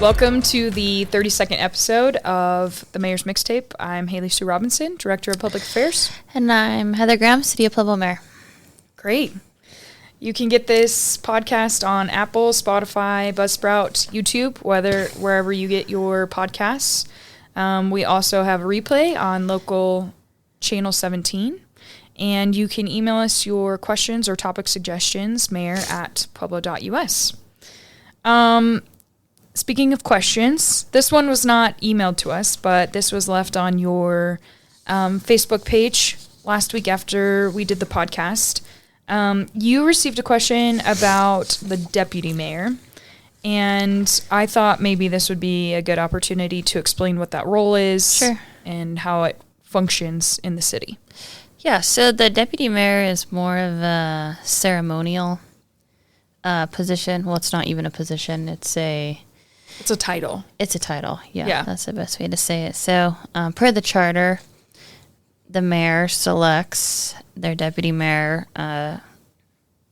Welcome to the 32nd episode of the Mayor's Mixtape. I'm Haley Sue Robinson, Director of Public Affairs. And I'm Heather Graham, City of Pueblo Mayor. Great. You can get this podcast on Apple, Spotify, Buzzsprout, YouTube, wherever you get your podcasts. We also have a replay on local channel 17. And you can email us your questions or topic suggestions, mayor@pueblo.us. Speaking of questions, this one was not emailed to us, but this was left on your Facebook page last week after we did the podcast. You received a question about the deputy mayor, and I thought maybe this would be a good opportunity to explain what that role is. Sure. And how it functions in the city. Yeah, so the deputy mayor is more of a ceremonial position. Well, it's not even a position. It's a title. It's a title, yeah. That's the best way to say it. So, per the charter, the mayor selects their deputy mayor, and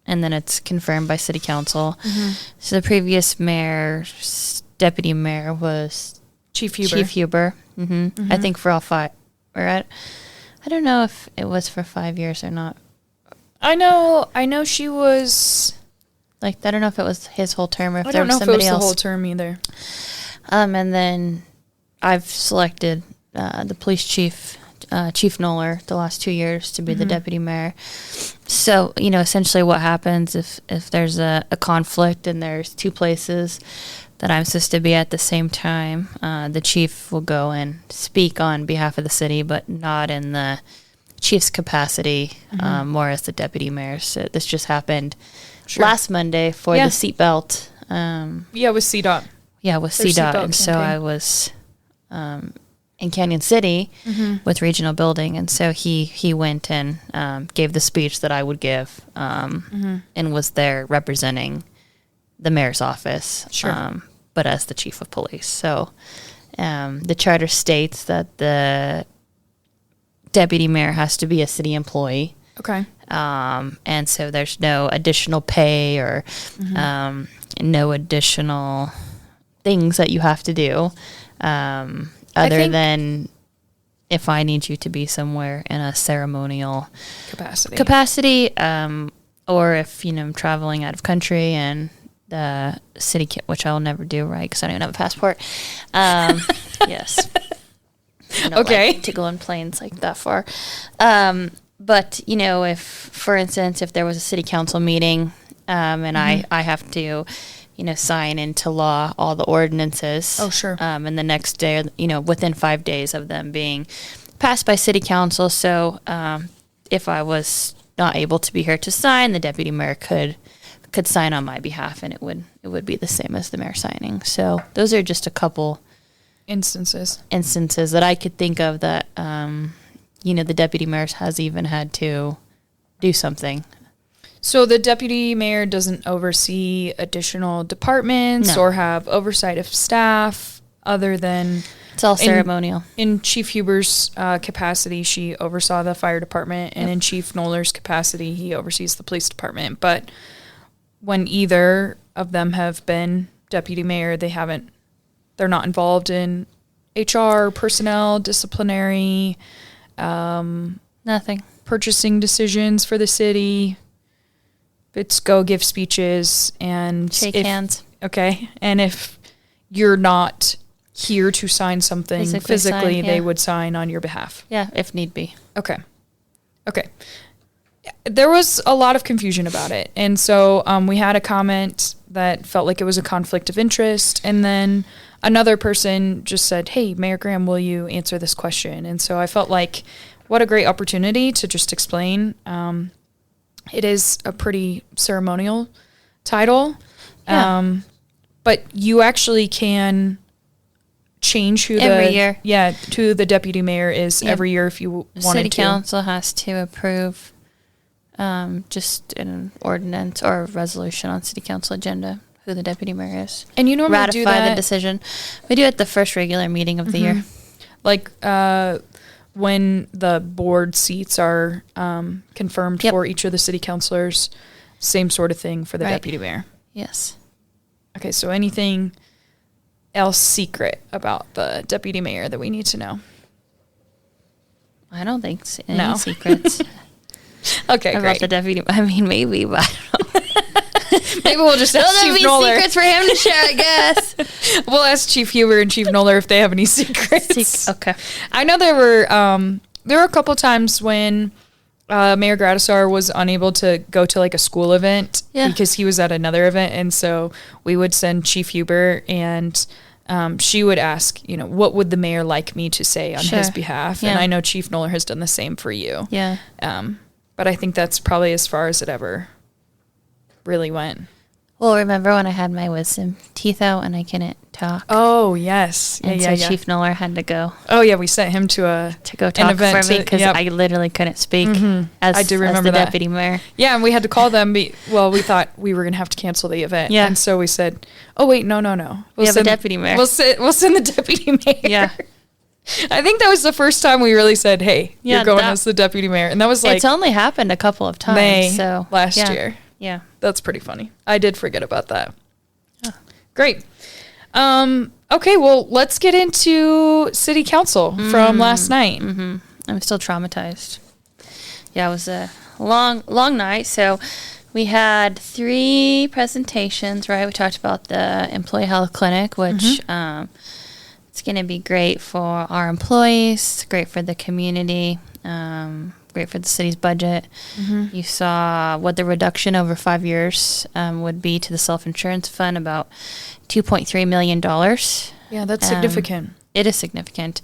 then it's confirmed by city council. Mm-hmm. So the previous mayor's deputy mayor was Chief Huber. Mm-hmm. Mm-hmm. I think for all 5. I don't know if it was for 5 years or not. I know she was... I don't know if it was his whole term or if I there don't was know if somebody it was else. the whole term either. And then I've selected the police chief, Chief Knoller, the last 2 years to be the deputy mayor. So, essentially what happens if there's a conflict and there's 2 places that I'm supposed to be at the same time, the chief will go and speak on behalf of the city, but not in the chief's capacity, more as the deputy mayor. So this just happened last Monday for the seatbelt. With CDOT. Yeah, with CDOT. And so I was in Canyon City with regional building. And so he went and gave the speech that I would give and was there representing the mayor's office, but as the chief of police. So the charter states that the deputy mayor has to be a city employee. Okay. And so there's no additional pay or no additional things that you have to do other than if I need you to be somewhere in a ceremonial capacity, or if, I'm traveling out of country and the city, which I'll never do, right, because I don't even have a passport. Yes. Okay. To go on planes like that far. But, if, for instance, if there was a city council meeting and I have to, sign into law all the ordinances. Oh, sure. And the next day, within 5 days of them being passed by city council. So if I was not able to be here to sign, the deputy mayor could sign on my behalf, and it would be the same as the mayor signing. So those are just a couple instances that I could think of that, the deputy mayor has even had to do something. So the deputy mayor doesn't oversee additional departments or have oversight of staff other than... It's all ceremonial. In Chief Huber's capacity, she oversaw the fire department, and in Chief Knoller's capacity, he oversees the police department. But when either of them have been deputy mayor, they're not involved in HR, personnel, disciplinary... nothing. Purchasing decisions for the city. It's go give speeches and shake hands. Okay. And if you're not here to sign something physically, they would sign on your behalf. Yeah, if need be. Okay. There was a lot of confusion about it. And so we had a comment that felt like it was a conflict of interest. And then another person just said, hey, Mayor Graham, will you answer this question? And so I felt like what a great opportunity to just explain. It is a pretty ceremonial title. Yeah. But you actually can change who every year. Yeah, who the deputy mayor is every year if you wanted to. City council has to approve just an ordinance or a resolution on city council agenda who the deputy mayor is. And you normally do that. Ratify the decision. We do it at the first regular meeting of the year. Like when the board seats are confirmed for each of the city councilors, same sort of thing for the deputy mayor. Yes. Okay, so anything else secret about the deputy mayor that we need to know? I don't think any No. secrets Okay, about great. the deputy. I mean, maybe, but I don't know. Maybe we'll just ask There'll Chief be Noller. secrets for him to share, I guess. We'll ask Chief Huber and Chief Noller if they have any secrets. Okay. I know there were a couple times when Mayor Gradisar was unable to go to like a school event because he was at another event, and so we would send Chief Huber, and she would ask, what would the mayor like me to say on his behalf? Yeah. And I know Chief Noller has done the same for you. Yeah. But I think that's probably as far as it ever really went. Well, remember when I had my wisdom teeth out and I couldn't talk? Oh, yes. And so Chief Noller had to go. Oh, yeah, we sent him to go talk event for me because I literally couldn't speak I do remember as the that. deputy mayor. Yeah, and we had to call them. We thought we were going to have to cancel the event. Yeah. And so we said, oh, wait, no. We have a deputy mayor. We'll send the deputy mayor. Yeah. I think that was the first time we really said, hey, you're going as the deputy mayor. And that was like it's only happened a couple of times. May last yeah. year. Yeah. That's pretty funny. I did forget about that. Oh. Great. Okay, well, let's get into city council from last night. Mm-hmm. I'm still traumatized. Yeah, it was a long night. So we had 3 presentations, right? We talked about the employee health clinic, which it's going to be great for our employees, great for the community, great for the city's budget. You saw what the reduction over 5 years would be to the self-insurance fund, about $2.3 million. Yeah, that's significant. It is significant.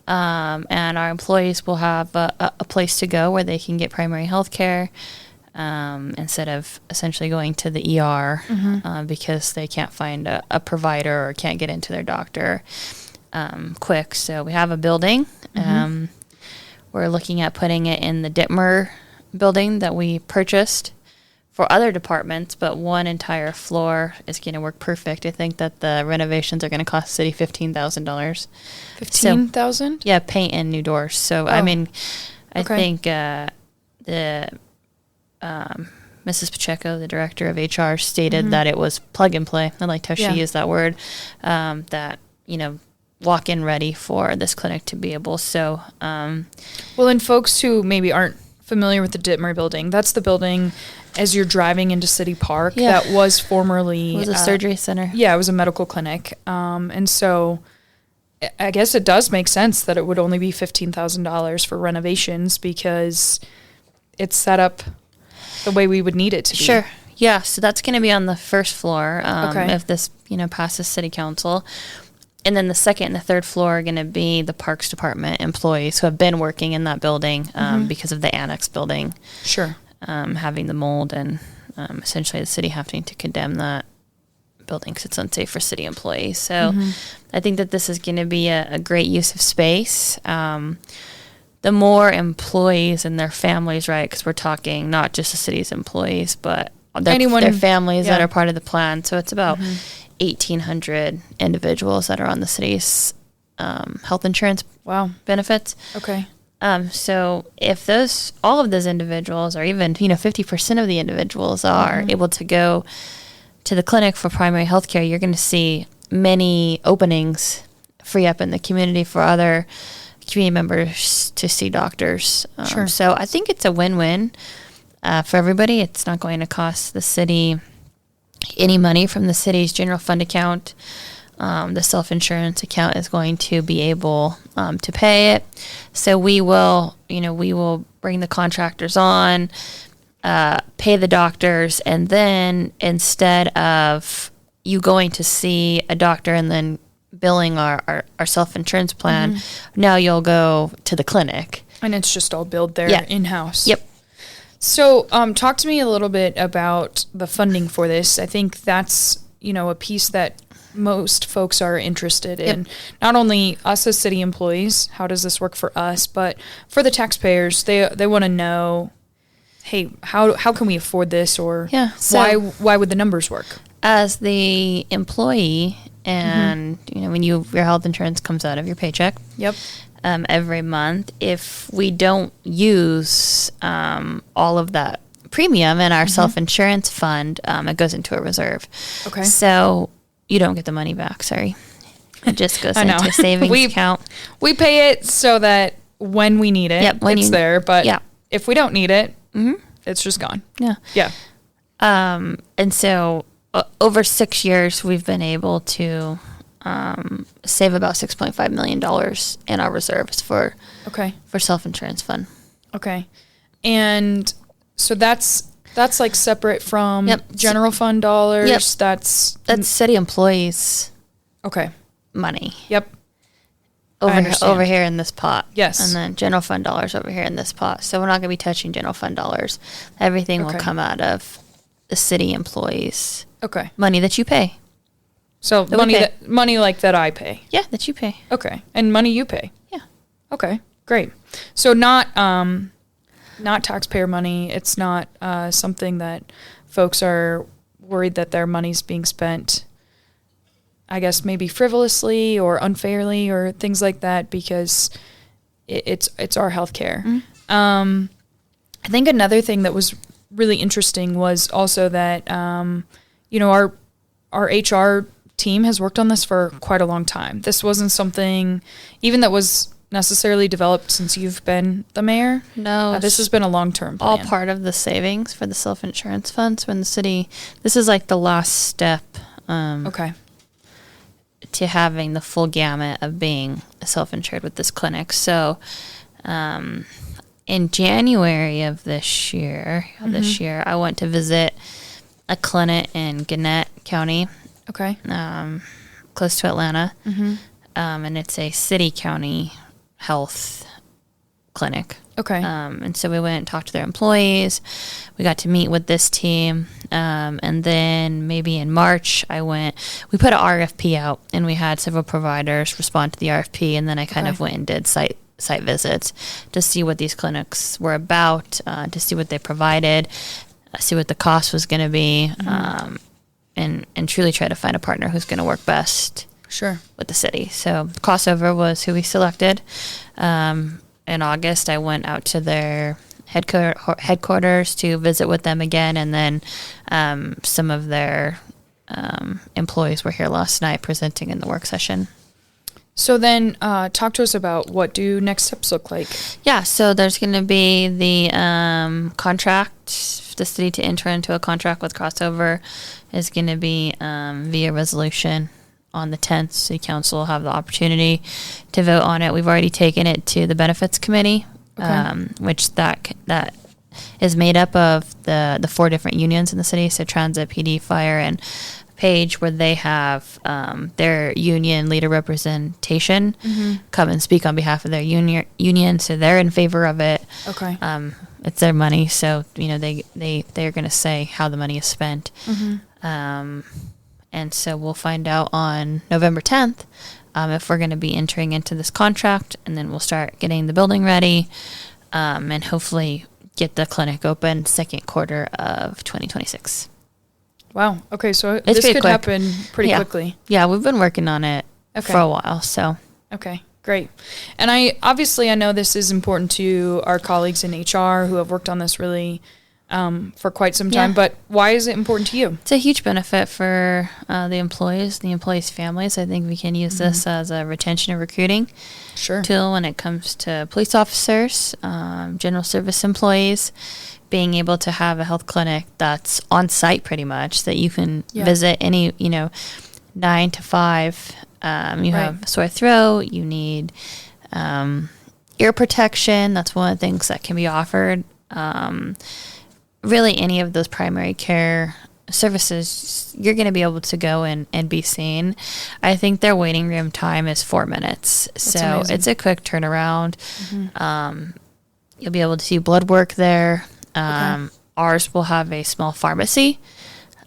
And our employees will have a place to go where they can get primary health care instead of essentially going to the ER because they can't find a provider or can't get into their doctor quick. So we have a building. We're looking at putting it in the Dittmer building that we purchased for other departments, but one entire floor is going to work perfect. I think that the renovations are going to cost the city $15,000. $15,000? Yeah, paint and new doors. So, I mean, I think the Mrs. Pacheco, the director of HR, stated that it was plug and play. I liked how she used that word, that, walk-in ready for this clinic to be able. So, well, and folks who maybe aren't familiar with the Dittmer building, that's the building as you're driving into City Park that was formerly... It was a surgery center. Yeah, it was a medical clinic. And so I guess it does make sense that it would only be $15,000 for renovations because it's set up the way we would need it to be. Sure. Yeah, so that's going to be on the first floor if this, passes city council. And then the second and the third floor are going to be the Parks Department employees who have been working in that building because of the annex building. Sure. Having the mold and essentially the city having to condemn that building because it's unsafe for city employees. So I think that this is going to be a great use of space. The more employees and their families, right, because we're talking not just the city's employees, but their families that are part of the plan. So it's about 1,800 individuals that are on the city's health insurance benefits. Okay. So if all of those individuals, or even 50% of the individuals are able to go to the clinic for primary health care, you're going to see many openings free up in the community for other community members to see doctors. Sure. So I think it's a win-win for everybody. It's not going to cost the city any money from the city's general fund account. The self-insurance account is going to be able to pay it. So we will bring the contractors on, pay the doctors, and then instead of you going to see a doctor and then billing our self-insurance plan, now you'll go to the clinic. And it's just all billed there in-house. Yep. So talk to me a little bit about the funding for this. I think that's, a piece that most folks are interested in. Not only us as city employees, how does this work for us, but for the taxpayers, they want to know, hey, how can we afford this, or why would the numbers work? As the employee, and when your health insurance comes out of your paycheck, every month, if we don't use all of that premium in our self-insurance fund, it goes into a reserve. Okay. So you don't get the money back, sorry. It just goes I know. into a savings account. We pay it so that when we need it, it's there. But if we don't need it, it's just gone. Yeah. Yeah. And so over 6 years, we've been able to save about $6.5 million in our reserves for self-insurance fund. Okay. And so that's like separate from general fund dollars. Yep. That's city employees. Okay. Money. Yep. Over here in this pot. Yes. And then general fund dollars over here in this pot. So we're not going to be touching general fund dollars. Everything will come out of the city employees. Okay. Money that you pay. So money like that I pay. Yeah, that you pay. Okay. And money you pay. Yeah. Okay. Great. So not taxpayer money. It's not something that folks are worried that their money's being spent, I guess, maybe frivolously or unfairly or things like that, because it's our healthcare. Mm-hmm. I think another thing that was really interesting was also that our HR team has worked on this for quite a long time. This wasn't something even that was necessarily developed since you've been the mayor. No, this has been a long-term plan. All part of the savings for the self-insurance funds when the city. This is like the last step. To having the full gamut of being self-insured with this clinic. So, in January of this year, I went to visit a clinic in Gwinnett County. Okay. Close to Atlanta. Mm-hmm. And it's a city-county health clinic. Okay. And so we went and talked to their employees. We got to meet with this team. And then maybe in March, we put an RFP out, and we had several providers respond to the RFP. And then I kind of went and did site visits to see what these clinics were about, to see what they provided, see what the cost was going to be, and truly try to find a partner who's going to work best with the city. So Crossover was who we selected. In August, I went out to their headquarters to visit with them again, and then some of their employees were here last night presenting in the work session. So then talk to us about what do next steps look like? Yeah, so there's going to be the contract, the city to enter into a contract with Crossover is going to be via resolution on the 10th. City Council will have the opportunity to vote on it. We've already taken it to the Benefits Committee, which that is made up of the 4 different unions in the city, so Transit, PD, Fire, and Page, where they have their union leader representation come and speak on behalf of their union, so they're in favor of it. Okay. It's their money, so they're going to say how the money is spent. And so we'll find out on November 10th if we're going to be entering into this contract, and then we'll start getting the building ready and hopefully get the clinic open second quarter of 2026. Wow. Okay, so this could happen pretty quickly. Yeah, we've been working on it for a while. So. Okay, great. And I know this is important to our colleagues in HR who have worked on this really for quite some time, but why is it important to you? It's a huge benefit for the employees' families. I think we can use this as a retention and recruiting tool when it comes to police officers, general service employees, being able to have a health clinic that's on site pretty much, that you can visit any, 9 to 5. You have sore throat, you need ear protection. That's one of the things that can be offered. Really any of those primary care services, you're going to be able to go and be seen. I think their waiting room time is 4 minutes. That's amazing. It's a quick turnaround. You'll be able to see blood work there. Ours will have a small pharmacy.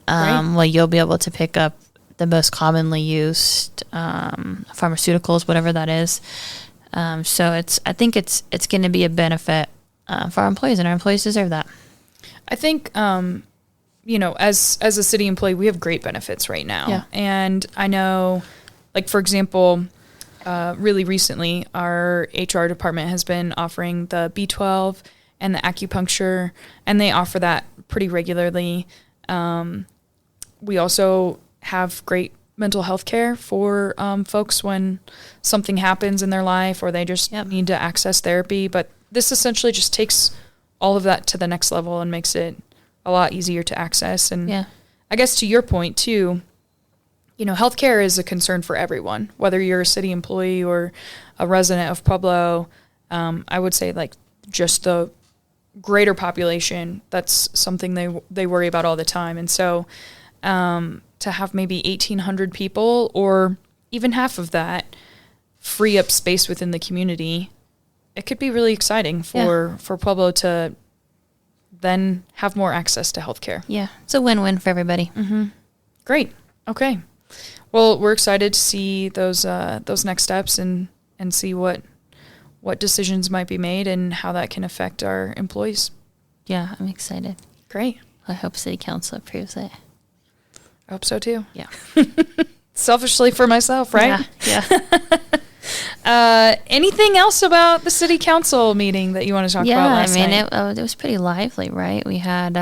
Well, you'll be able to pick up the most commonly used pharmaceuticals, whatever that is. So I think it's going to be a benefit for our employees, and our employees deserve that. I think, as a city employee, we have great benefits right now. Yeah. And I know, like, for example, really recently, our HR department has been offering the B12 and the acupuncture, and they offer that pretty regularly. We also have great mental health care for folks when something happens in their life or they just need to access therapy. But this essentially just takes all of that to the next level and makes it a lot easier to access. And I guess to your point too, you know, healthcare is a concern for everyone, whether you're a city employee or a resident of Pueblo. I would say like just the greater population, that's something they worry about all the time. And so to have maybe 1,800 people or even half of that free up space within the community, it could be really exciting for Pueblo to then have more access to healthcare. Yeah, it's a win-win for everybody. Mm-hmm. Great. Okay. Well, we're excited to see those next steps and see what decisions might be made and how that can affect our employees. Yeah, I'm excited. Great. I hope City Council approves it. I hope so too. Yeah. Selfishly for myself, right? Yeah. Anything else about the City Council meeting that you want to talk about last night? It was pretty lively, right? We had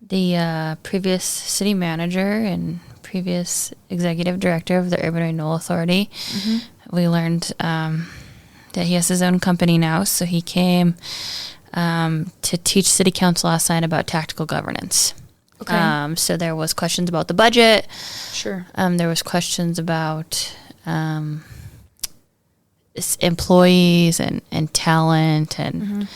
the previous city manager and previous executive director of the Urban Renewal Authority. Mm-hmm. We learned that he has his own company now, so he came to teach City Council last night about tactical governance. Okay. So there was questions about the budget. Sure. There was questions about employees and talent and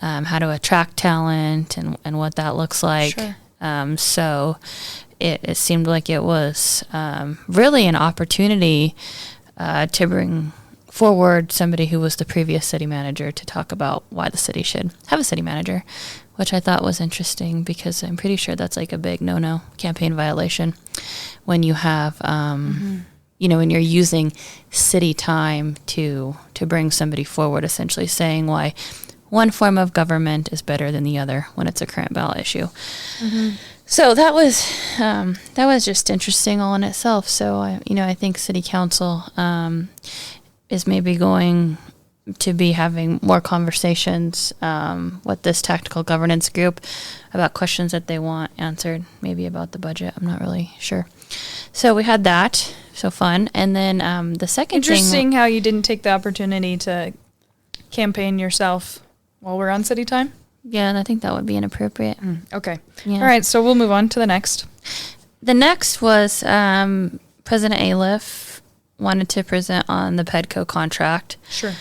how to attract talent and what that looks like. Sure. So it seemed like it was really an opportunity to bring forward somebody who was the previous city manager to talk about why the city should have a city manager, which I thought was interesting because I'm pretty sure that's like a big no-no campaign violation when you have, you know, when you're using city time to bring somebody forward, essentially saying why one form of government is better than the other when it's a current ballot issue. Mm-hmm. So that was just interesting all in itself. So I think City Council is maybe going to be having more conversations with this tactical governance group about questions that they want answered, maybe about the budget. I'm not really sure. So we had that, so fun. And then the second Interesting how you didn't take the opportunity to campaign yourself while we're on city time. Yeah, and I think that would be inappropriate. Okay. Yeah. All right, so we'll move on to the next. The next was President Aliff wanted to present on the PEDCO contract. Sure.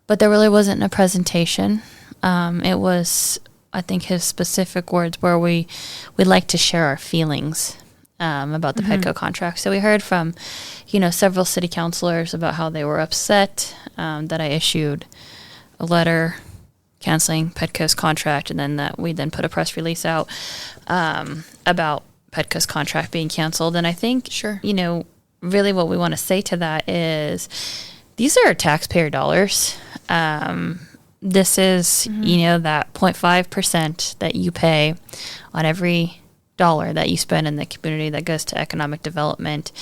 But there really wasn't a presentation. It was, I think his specific words were we'd like to share our feelings about the PEDCO contract. So we heard from, several city councilors about how they were upset that I issued a letter canceling PEDCO's contract, and then that we then put a press release out about PEDCO's contract being canceled. And I think, really what we want to say to that is these are taxpayer dollars. This is, that 0.5% that you pay on every dollar that you spend in the community that goes to economic development.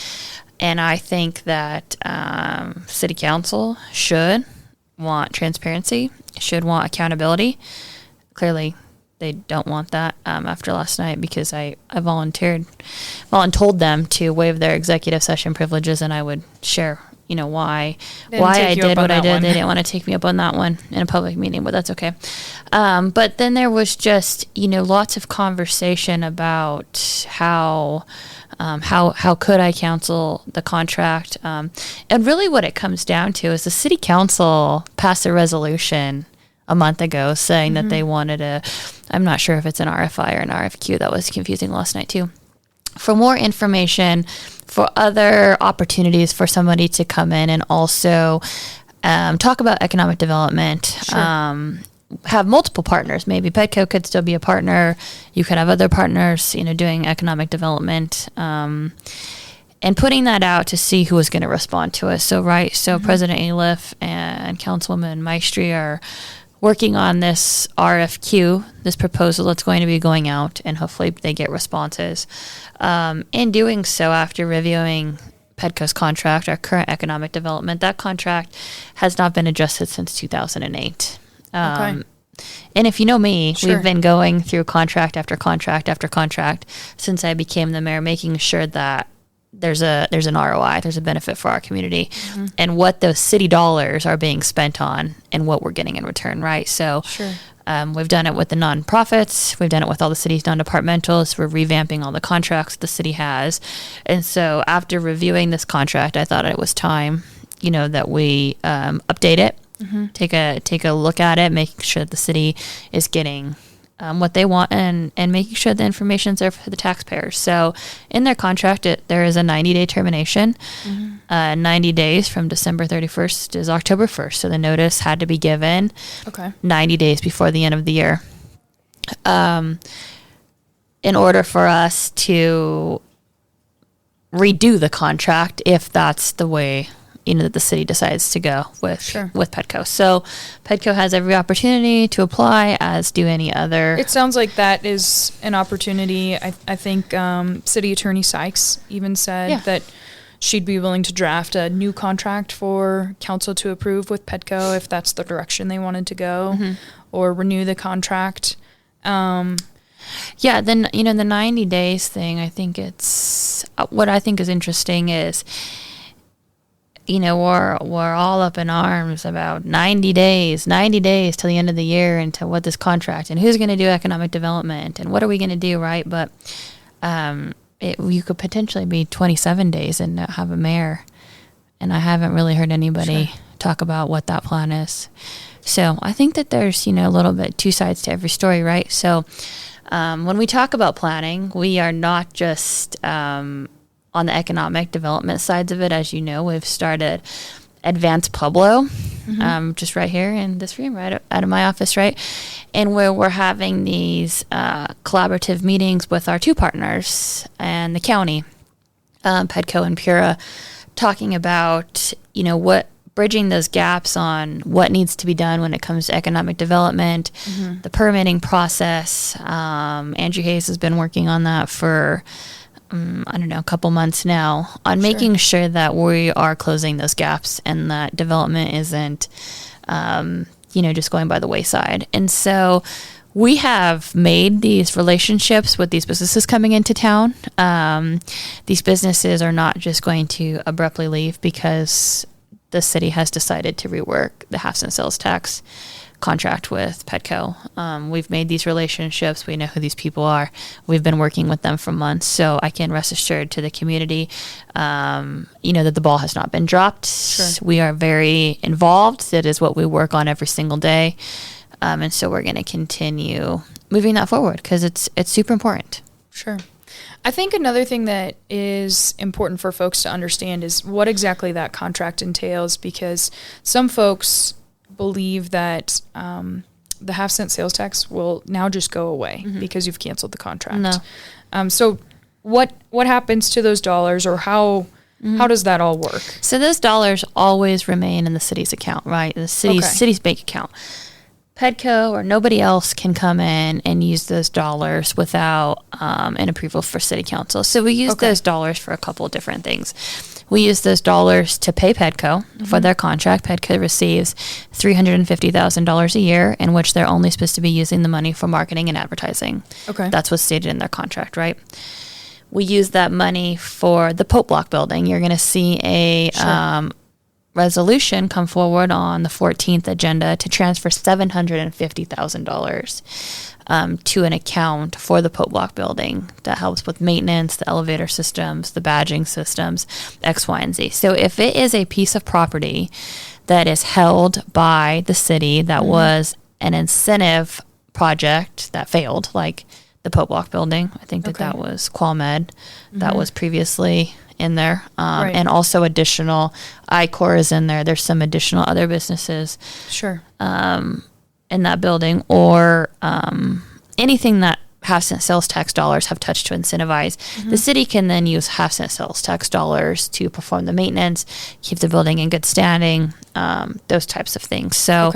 And I think that City Council should want transparency, should want accountability. Clearly, they don't want that after last night because I voluntold them to waive their executive session privileges, and I would share why I did what I did. They didn't want to take me up on that one in a public meeting, but that's okay. But then there was just, lots of conversation about how could I cancel the contract? And really what it comes down to is the city council passed a resolution a month ago saying that they wanted I'm not sure if it's an RFI or an RFQ. That was confusing last night too. For more information, for other opportunities for somebody to come in and also talk about economic development, have multiple partners. Maybe PEDCO could still be a partner. You could have other partners, doing economic development, and putting that out to see who is going to respond to us. So President Aliff and Councilwoman Maestri are working on this RFQ, this proposal that's going to be going out, and hopefully they get responses. In doing so, after reviewing PEDCO's contract, our current economic development, that contract has not been adjusted since 2008. And if you know me, we've been going through contract after contract after contract since I became the mayor, making sure that there's an ROI, there's a benefit for our community, and what those city dollars are being spent on and what we're getting in return, right? So Sure. We've done it with the nonprofits. We've done it with all the city's non-departmentals. We're revamping all the contracts the city has. And so after reviewing this contract, I thought it was time, that we update it, take a look at it, making sure that the city is getting what they want and making sure the information's there for the taxpayers. So in their contract, there is a 90-day termination. 90 days from December 31st is October 1st. So the notice had to be given 90 days before the end of the year. In order for us to redo the contract, if that's the way that the city decides to go with Petco. So Petco has every opportunity to apply, as do any other. It sounds like that is an opportunity. I think City Attorney Sykes even said that she'd be willing to draft a new contract for council to approve with Petco if that's the direction they wanted to go, or renew the contract. Then the 90 days thing, I think it's what I think is interesting is, we're all up in arms about 90 days till the end of the year and to what this contract and who's going to do economic development and what are we going to do, right? But you could potentially be 27 days and not have a mayor. And I haven't really heard anybody talk about what that plan is. So I think that there's, a little bit two sides to every story, right? So when we talk about planning, we are not just on the economic development sides of it. As you know, we've started Advanced Pueblo, just right here in this room, right out of my office, right? And where we're having these collaborative meetings with our two partners and the county, Petco and Pura, talking about, what bridging those gaps on what needs to be done when it comes to economic development, the permitting process. Andrew Hayes has been working on that for a couple months now on making sure that we are closing those gaps and that development isn't, just going by the wayside. And so we have made these relationships with these businesses coming into town. These businesses are not just going to abruptly leave because the city has decided to rework the half-cent sales tax contract with Petco. We've made these relationships. We know who these people are. We've been working with them for months. So I can rest assured to the community, that the ball has not been dropped. We are very involved. That is what we work on every single day. And so we're going to continue moving that forward because it's super important. Sure. I think another thing that is important for folks to understand is what exactly that contract entails, because some folks believe that the half-cent sales tax will now just go away because you've canceled the contract. No. So what happens to those dollars, or how does that all work? So those dollars always remain in the city's account, right? The city's bank account. Petco or nobody else can come in and use those dollars without an approval for city council. So we use those dollars for a couple of different things. We use those dollars to pay Petco for their contract. Petco receives $350,000 a year, in which they're only supposed to be using the money for marketing and advertising. That's what's stated in their contract, right? We use that money for the Pope Block building. You're going to see a resolution come forward on the 14th agenda to transfer $750,000 to an account for the Pope Block building that helps with maintenance, the elevator systems, the badging systems, X, Y, and Z. So if it is a piece of property that is held by the city that was an incentive project that failed, like the Pope Block building, I think that was QualMed, that was previously in there, and also additional I-Corps is in there. There's some additional other businesses in that building, or anything that half-cent sales tax dollars have touched to incentivize. The city can then use half-cent sales tax dollars to perform the maintenance, keep the building in good standing, those types of things. So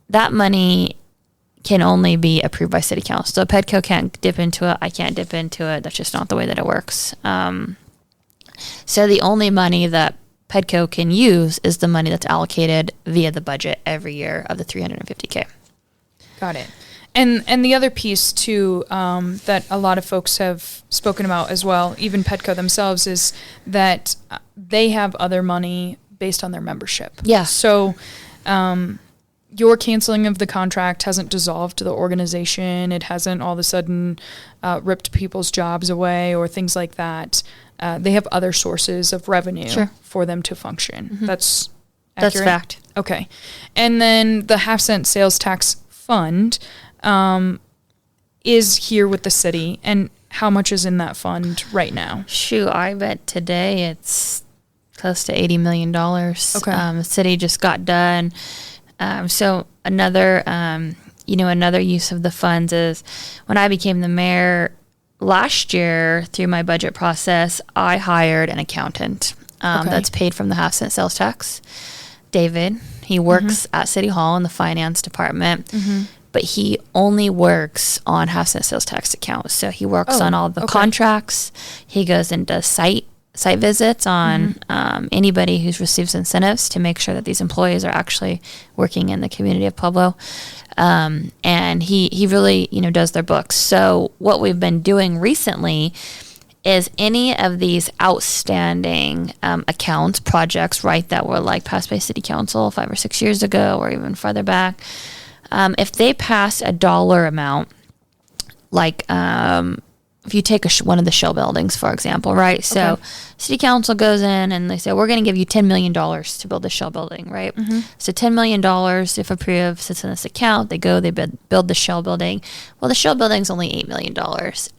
that money can only be approved by city council. So Petco can't dip into it. I can't dip into it. That's just not the way that it works. So the only money that Petco can use is the money that's allocated via the budget every year of the $350K. Got it. And the other piece too, that a lot of folks have spoken about as well, even Petco themselves, is that they have other money based on their membership. Yeah. So your canceling of the contract hasn't dissolved the organization. It hasn't all of a sudden ripped people's jobs away or things like that. They have other sources of revenue for them to function. That's accurate? That's fact. Okay. And then the half-cent sales tax fund is here with the city. And how much is in that fund right now? Shoot, I bet today it's close to $80 million. Okay. The city just got done. So another use of the funds is when I became the mayor last year through my budget process, I hired an accountant that's paid from the half-cent sales tax. David, he works at City Hall in the finance department, but he only works on half-cent sales tax accounts. So he works on all the contracts. He goes and does site visits on anybody who receives incentives to make sure that these employees are actually working in the community of Pueblo. And he really, does their books. So what we've been doing recently is any of these outstanding accounts, projects, right, that were like passed by City Council 5 or 6 years ago or even farther back, if they pass a dollar amount, like if you take one of the Shell buildings, for example, right? So City Council goes in and they say, we're going to give you $10 million to build the Shell building, right? So $10 million, if approved, sits in this account. They go, they build the Shell building. Well, the Shell building's only $8 million.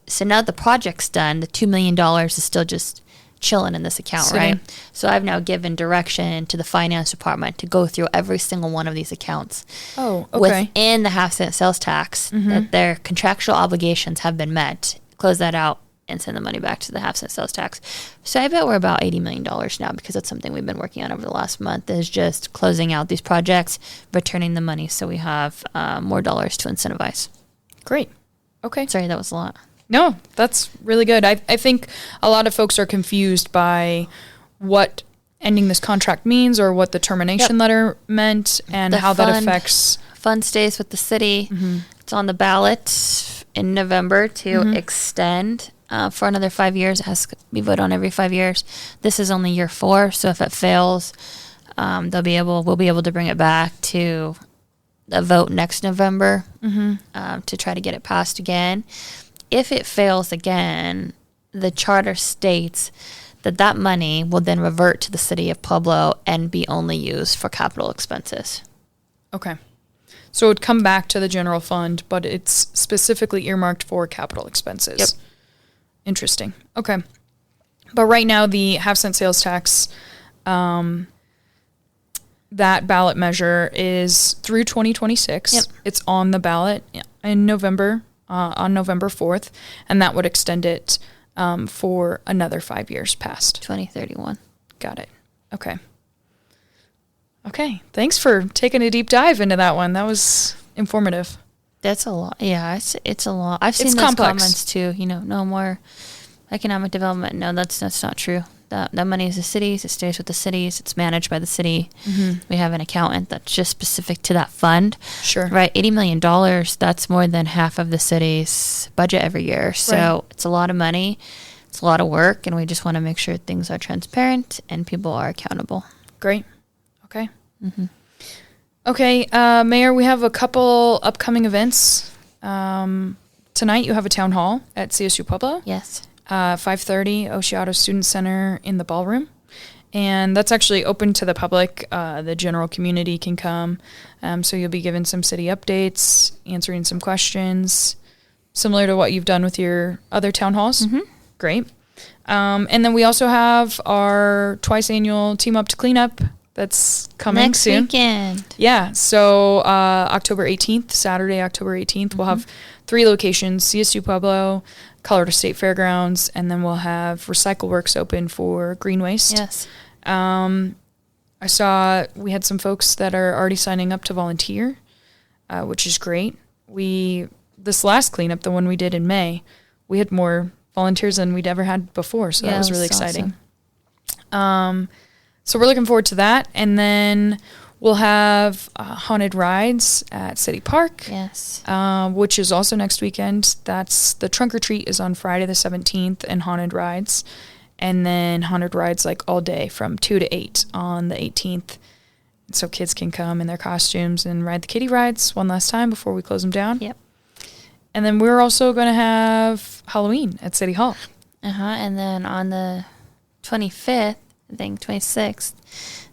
So now the project's done, the $2 million is still just chilling in this account, right? So I've now given direction to the finance department to go through every single one of these accounts. Within the half-cent sales tax, that their contractual obligations have been met. Close that out and send the money back to the half-cent sales tax. So I bet we're about $80 million now because that's something we've been working on over the last month is just closing out these projects, returning the money so we have more dollars to incentivize. Great. Okay. Sorry, that was a lot. No, that's really good. I think a lot of folks are confused by what ending this contract means or what the termination letter meant and how that affects. Fund stays with the city. It's on the ballot in November to extend for another 5 years. It has to be voted on every 5 years. This is only year 4, so if it fails, we'll be able to bring it back to a vote next November to try to get it passed again. If it fails again, the charter states that money will then revert to the city of Pueblo and be only used for capital expenses. Okay. So it would come back to the general fund, but it's specifically earmarked for capital expenses. Yep. Interesting. Okay. But right now, the half-cent sales tax, that ballot measure is through 2026. Yep. It's on the ballot in November, on November 4th, and that would extend it for another 5 years past 2031. Got it. Okay. Okay. Thanks for taking a deep dive into that one. That was informative. That's a lot. Yeah, it's a lot. I've seen those comments too. No more economic development. No, that's not true. That money is the city's. It stays with the cities. It's managed by the city. We have an accountant that's just specific to that fund. Sure. Right. $80 million. That's more than half of the city's budget every year. So It's a lot of money. It's a lot of work, and we just want to make sure things are transparent and people are accountable. Great. Okay. Okay, Mayor, we have a couple upcoming events. Tonight you have a town hall at CSU Pueblo. Yes. 5:30, Oshiato Student Center in the ballroom. And that's actually open to the public. The general community can come. So you'll be given some city updates, answering some questions, similar to what you've done with your other town halls. Great. And then we also have our twice annual Team Up to Clean Up that's coming next soon. Weekend. Yeah. So October 18th, Saturday, October 18th, we'll have 3 locations, CSU Pueblo, Colorado State Fairgrounds, and then we'll have Recycle Works open for green waste. Yes. I saw we had some folks that are already signing up to volunteer, which is great. This last cleanup, the one we did in May, we had more volunteers than we'd ever had before, so that was really exciting. Awesome. So we're looking forward to that. And then We'll have haunted rides at City Park. Yes. Which is also next weekend. That's the trunk or treat is on Friday the 17th and haunted rides. And then haunted rides like all day from 2 to 8 on the 18th. So kids can come in their costumes and ride the kiddie rides one last time before we close them down. Yep. And then we're also going to have Halloween at City Hall. And then on the 25th, I think 26th,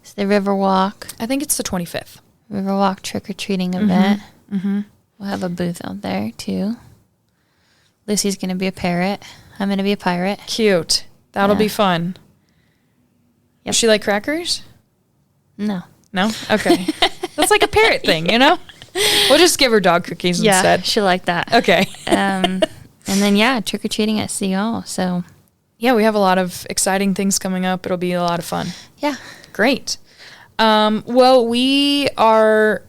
is the Riverwalk. I think it's the 25th. Riverwalk trick-or-treating event. Mm-hmm. We'll have a booth out there, too. Lucy's going to be a parrot. I'm going to be a pirate. Cute. That'll be fun. Yep. Does she like crackers? No. No? Okay. That's like a parrot thing, you know? We'll just give her dog cookies instead. Yeah, she'll like that. Okay. And then, trick-or-treating at City Hall, so. Yeah, we have a lot of exciting things coming up. It'll be a lot of fun. Yeah. Great. Well, we are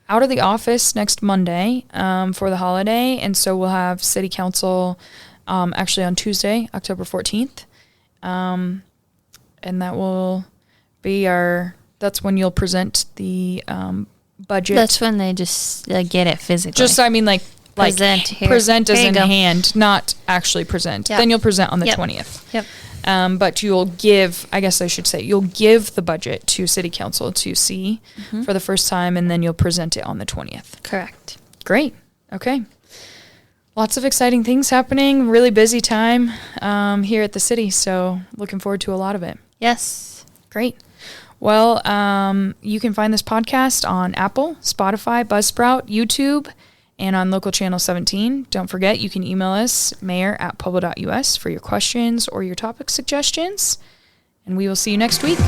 out of the office next Monday for the holiday, and so we'll have City Council actually on Tuesday, October 14th. And that will be that's when you'll present the budget. That's when they just get it physically. Just, I mean, like present as in hand, not actually present. Yep. Then you'll present on the 20th. Yep. But you'll give the budget to City Council to see for the first time, and then you'll present it on the 20th. Correct. Great. Okay. Lots of exciting things happening. Really busy time here at the city, so looking forward to a lot of it. Yes. Great. Well, you can find this podcast on Apple, Spotify, Buzzsprout, YouTube, and on Local Channel 17. Don't forget, you can email us, mayor@pueblo.us, for your questions or your topic suggestions. And we will see you next week.